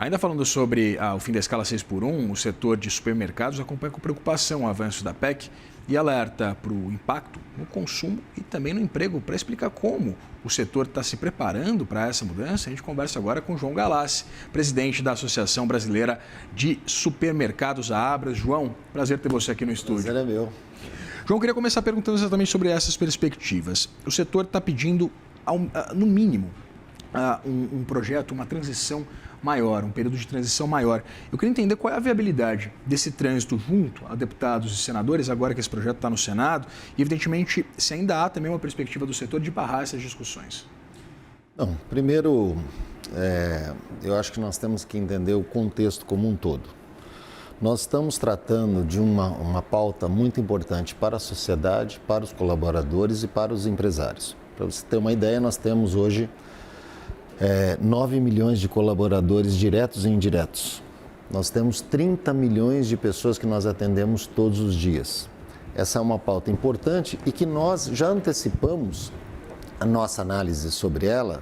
Ainda falando sobre o fim da escala 6 por 1, o setor de supermercados acompanha com preocupação o avanço da PEC e alerta para o impacto no consumo e também no emprego. Para explicar como o setor está se preparando para essa mudança, a gente conversa agora com João Galassi, presidente da Associação Brasileira de Supermercados, a Abras. João, prazer ter você aqui no estúdio. Prazer é meu. João, queria começar perguntando exatamente sobre essas perspectivas. O setor está pedindo, no mínimo, um projeto, uma transição maior, um período de transição maior. Eu queria entender qual é a viabilidade desse trânsito junto a deputados e senadores, agora que esse projeto está no Senado, e, evidentemente, se ainda há também uma perspectiva do setor de barrar essas discussões. Não, primeiro, eu acho que nós temos que entender o contexto como um todo. Nós estamos tratando de uma pauta muito importante para a sociedade, para os colaboradores e para os empresários. Para você ter uma ideia, nós temos hoje 9 milhões de colaboradores diretos e indiretos. Nós temos 30 milhões de pessoas que nós atendemos todos os dias. Essa é uma pauta importante e que nós já antecipamos a nossa análise sobre ela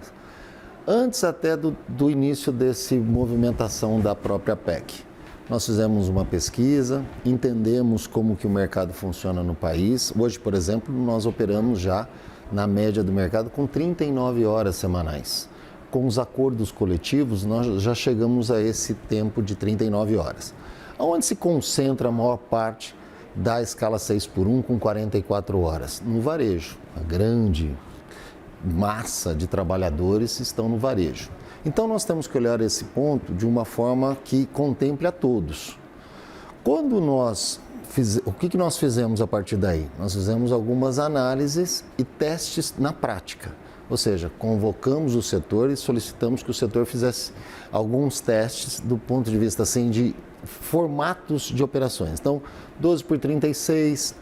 antes até do início dessa movimentação da própria PEC. Nós fizemos uma pesquisa, entendemos como que o mercado funciona no país. Hoje, por exemplo, nós operamos já na média do mercado com 39 horas semanais. Com os acordos coletivos, nós já chegamos a esse tempo de 39 horas. Onde se concentra a maior parte da escala 6 por 1 com 44 horas? No varejo. A grande massa de trabalhadores estão no varejo. Então, nós temos que olhar esse ponto de uma forma que contemple a todos. O que nós fizemos a partir daí? Nós fizemos algumas análises e testes na prática. Ou seja, convocamos o setor e solicitamos que o setor fizesse alguns testes do ponto de vista assim, de formatos de operações. Então, 12 por 36,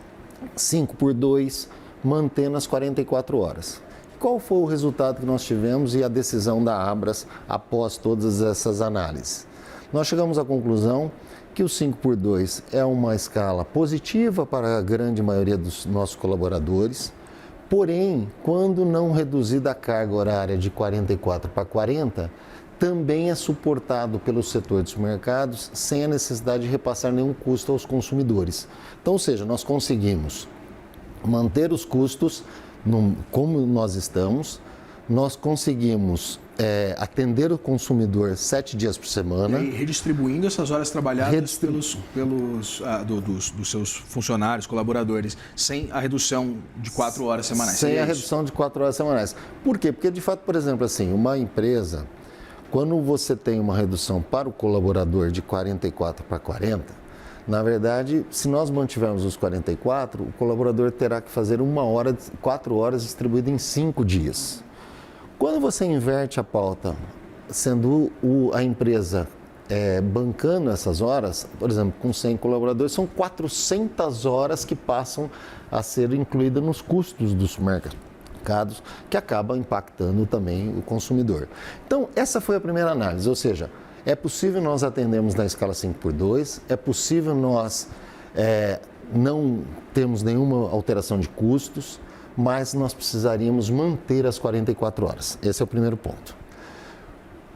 5 por 2, mantendo as 44 horas. Qual foi o resultado que nós tivemos e a decisão da Abras após todas essas análises? Nós chegamos à conclusão que o 5 por 2 é uma escala positiva para a grande maioria dos nossos colaboradores. Porém, quando não reduzida a carga horária de 44 para 40, também é suportado pelo setor de supermercados sem a necessidade de repassar nenhum custo aos consumidores. Então, ou seja, nós conseguimos manter os custos como nós estamos, nós conseguimos atender o consumidor 7 dias por semana. E redistribuindo essas horas trabalhadas dos seus funcionários, colaboradores, sem a redução de 4 horas semanais. Sem a redução de 4 horas semanais. Por quê? Porque, de fato, por exemplo, assim, uma empresa, quando você tem uma redução para o colaborador de 44 para 40, na verdade, se nós mantivermos os 44, o colaborador terá que fazer 4 horas distribuídas em 5 dias. Quando você inverte a pauta, sendo a empresa bancando essas horas, por exemplo, com 100 colaboradores, são 400 horas que passam a ser incluídas nos custos dos supermercados, que acaba impactando também o consumidor. Então, essa foi a primeira análise, ou seja, é possível nós atendermos na escala 5 por 2, é possível nós não termos nenhuma alteração de custos, mas nós precisaríamos manter as 44 horas. Esse é o primeiro ponto.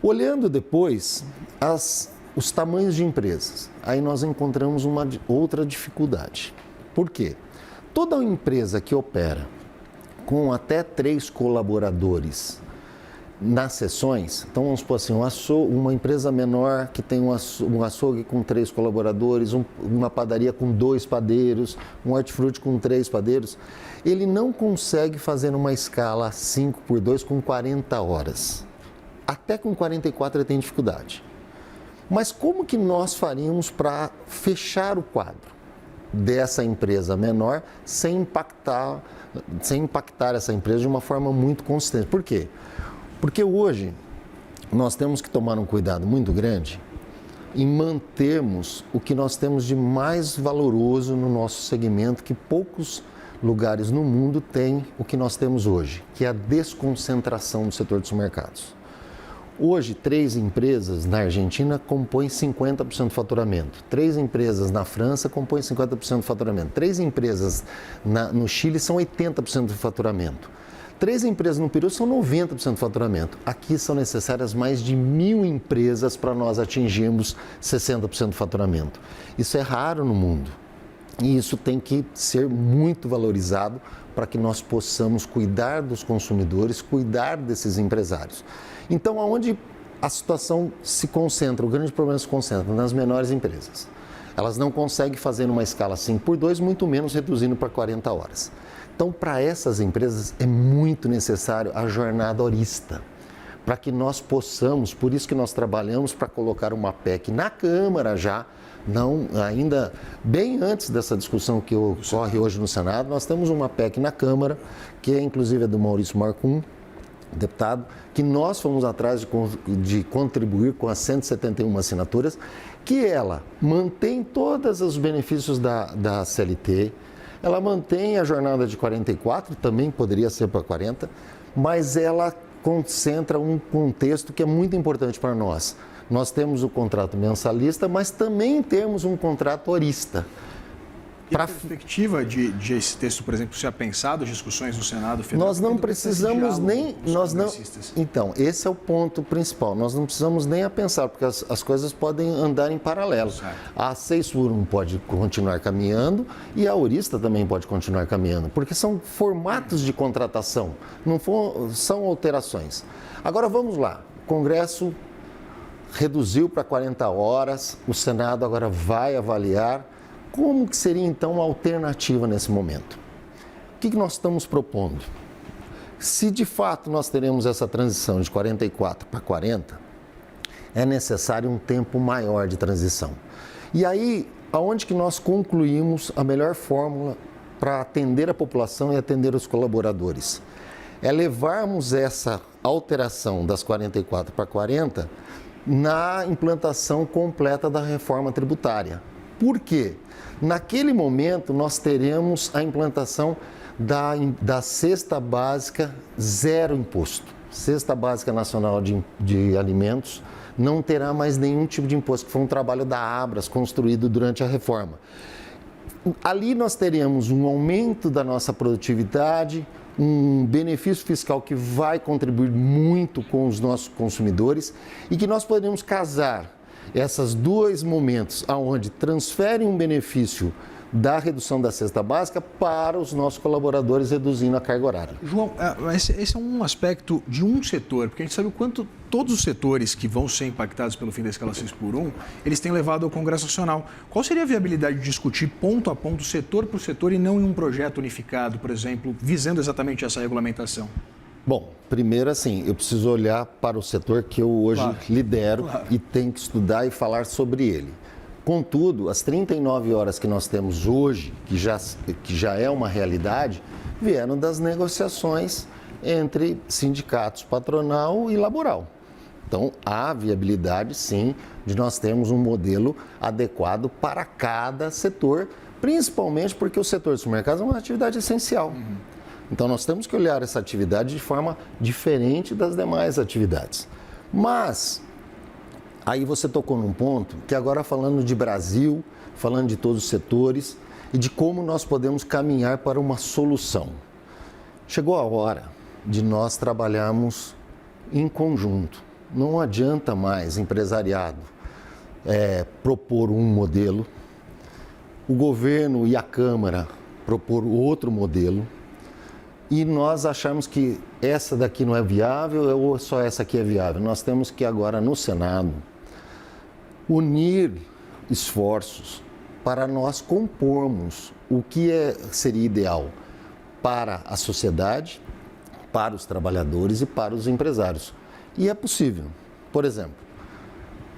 Olhando depois os tamanhos de empresas, aí nós encontramos uma outra dificuldade. Por quê? Toda empresa que opera com até 3 colaboradores nas seções, então vamos supor assim, uma empresa menor que tem um açougue com 3 colaboradores, uma padaria com 2 padeiros, um hortifruti com 3 padeiros, ele não consegue fazer uma escala 5 por 2 com 40 horas. Até com 44 ele tem dificuldade. Mas como que nós faríamos para fechar o quadro dessa empresa menor sem impactar essa empresa de uma forma muito consistente? Por quê? Porque hoje nós temos que tomar um cuidado muito grande em mantermos o que nós temos de mais valoroso no nosso segmento, que poucos lugares no mundo têm o que nós temos hoje, que é a desconcentração do setor de supermercados. Hoje, 3 empresas na Argentina compõem 50% do faturamento. 3 empresas na França compõem 50% do faturamento. 3 empresas no Chile são 80% do faturamento. 3 empresas no período são 90% do faturamento. Aqui são necessárias mais de 1.000 empresas para nós atingirmos 60% do faturamento. Isso é raro no mundo e isso tem que ser muito valorizado para que nós possamos cuidar dos consumidores, cuidar desses empresários. Então, aonde a situação se concentra, o grande problema se concentra nas menores empresas. Elas não conseguem fazer numa escala 5x2, muito menos reduzindo para 40 horas. Então, para essas empresas é muito necessário a jornada horista, para que nós possamos, por isso que nós trabalhamos para colocar uma PEC na Câmara já, não ainda bem antes dessa discussão que ocorre hoje no Senado, nós temos uma PEC na Câmara, que é inclusive do Maurício Marcum, deputado, que nós fomos atrás de contribuir com as 171 assinaturas, que ela mantém todos os benefícios da CLT, ela mantém a jornada de 44, também poderia ser para 40, mas ela concentra um contexto que é muito importante para nós. Nós temos o contrato mensalista, mas também temos um contrato horista. E a perspectiva de esse texto, por exemplo, ser pensado, as discussões no Senado Federal? Nós não precisamos nem... Então, esse é o ponto principal. Nós não precisamos nem a pensar, porque as coisas podem andar em paralelo. Certo. A 6x1 pode continuar caminhando e a horista também pode continuar caminhando, porque são formatos de contratação, não são alterações. Agora, vamos lá. O Congresso reduziu para 40 horas, o Senado agora vai avaliar. Como que seria, então, a alternativa nesse momento? O que nós estamos propondo? Se, de fato, nós teremos essa transição de 44 para 40, é necessário um tempo maior de transição. E aí, aonde que nós concluímos a melhor fórmula para atender a população e atender os colaboradores? É levarmos essa alteração das 44 para 40 na implantação completa da reforma tributária. Por quê? Naquele momento, nós teremos a implantação da cesta básica zero imposto. Cesta Básica Nacional de Alimentos não terá mais nenhum tipo de imposto, que foi um trabalho da Abras construído durante a reforma. Ali nós teremos um aumento da nossa produtividade, um benefício fiscal que vai contribuir muito com os nossos consumidores e que nós podemos casar esses dois momentos, onde transferem um benefício da redução da cesta básica para os nossos colaboradores, reduzindo a carga horária. João, esse é um aspecto de um setor, porque a gente sabe o quanto todos os setores que vão ser impactados pelo fim da escala 6x1, eles têm levado ao Congresso Nacional. Qual seria a viabilidade de discutir ponto a ponto, setor por setor, e não em um projeto unificado, por exemplo, visando exatamente essa regulamentação? Bom, primeiro assim, eu preciso olhar para o setor que eu hoje lidero e tenho que estudar e falar sobre ele. Contudo, as 39 horas que nós temos hoje, que já é uma realidade, vieram das negociações entre sindicatos patronal e laboral. Então, há viabilidade, sim, de nós termos um modelo adequado para cada setor, principalmente porque o setor de supermercados é uma atividade essencial. Então, nós temos que olhar essa atividade de forma diferente das demais atividades. Mas, aí você tocou num ponto que agora falando de Brasil, falando de todos os setores e de como nós podemos caminhar para uma solução. Chegou a hora de nós trabalharmos em conjunto. Não adianta mais empresariado propor um modelo, o governo e a Câmara propor outro modelo, e nós achamos que essa daqui não é viável ou só essa aqui é viável. Nós temos que agora no Senado unir esforços para nós compormos o que seria ideal para a sociedade, para os trabalhadores e para os empresários. E é possível. Por exemplo,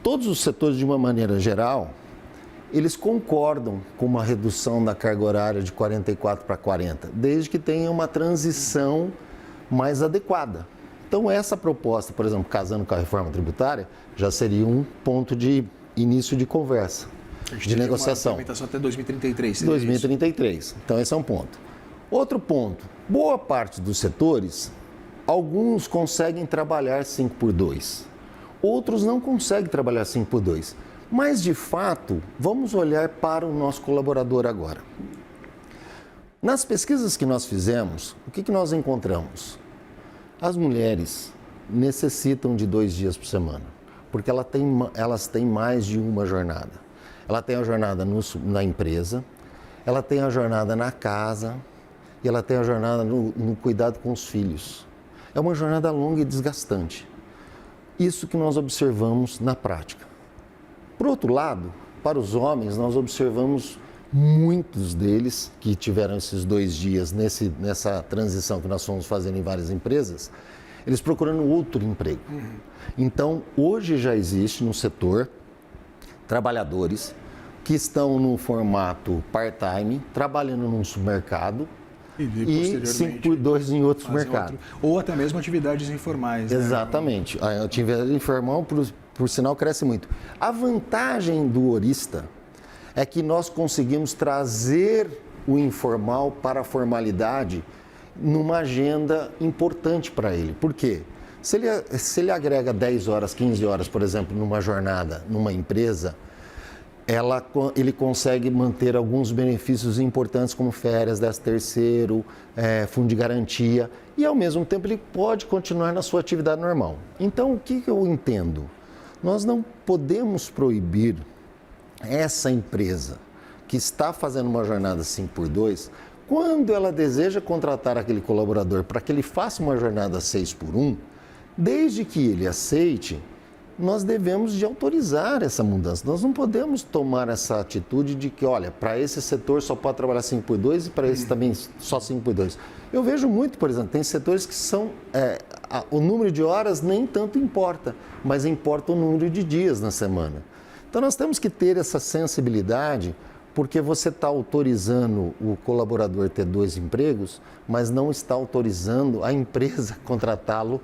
todos os setores de uma maneira geral, eles concordam com uma redução da carga horária de 44 para 40, desde que tenha uma transição mais adequada. Então, essa proposta, por exemplo, casando com a reforma tributária, já seria um ponto de início de conversa, de negociação. Uma até 2033. 2033. Então, esse é um ponto. Outro ponto, boa parte dos setores, alguns conseguem trabalhar 5x2, outros não conseguem trabalhar 5x2. Mas, de fato, vamos olhar para o nosso colaborador agora. Nas pesquisas que nós fizemos, o que nós encontramos? As mulheres necessitam de 2 dias por semana, porque elas têm mais de uma jornada. Ela tem a jornada na empresa, ela tem a jornada na casa e ela tem a jornada no cuidado com os filhos. É uma jornada longa e desgastante. Isso que nós observamos na prática. Por outro lado, para os homens, nós observamos muitos deles que tiveram esses 2 dias nessa transição que nós fomos fazendo em várias empresas, eles procurando outro emprego. Então, hoje já existe no setor trabalhadores que estão no formato part-time, trabalhando num supermercado e 5x2 em outros mercados. Ou até mesmo atividades informais. Exatamente. Né? A atividade informal, por sinal, cresce muito. A vantagem do horista é que nós conseguimos trazer o informal para a formalidade numa agenda importante para ele. Por quê? Se ele agrega 10 horas, 15 horas, por exemplo, numa jornada, numa empresa, ele consegue manter alguns benefícios importantes como férias, 13º, fundo de garantia e, ao mesmo tempo, ele pode continuar na sua atividade normal. Então, o que eu entendo? Nós não podemos proibir essa empresa que está fazendo uma jornada 5x2, quando ela deseja contratar aquele colaborador para que ele faça uma jornada 6x1, desde que ele aceite, nós devemos de autorizar essa mudança. Nós não podemos tomar essa atitude de que, olha, para esse setor só pode trabalhar 5x2 e para esse também só 5x2. Eu vejo muito, por exemplo, tem setores que são, o número de horas nem tanto importa, mas importa o número de dias na semana. Então nós temos que ter essa sensibilidade, porque você está autorizando o colaborador ter 2 empregos, mas não está autorizando a empresa contratá-lo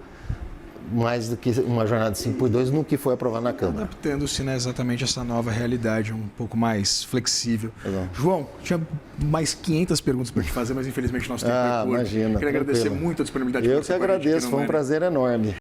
mais do que uma jornada de 5x2 no que foi aprovado na Câmara. Adaptando-se, né, exatamente essa nova realidade, um pouco mais flexível. Legal. João, tinha mais 500 perguntas para te fazer, mas infelizmente nosso tempo é curto. Imagina. Queria agradecer muito a disponibilidade. Eu que agradeço, foi um prazer enorme.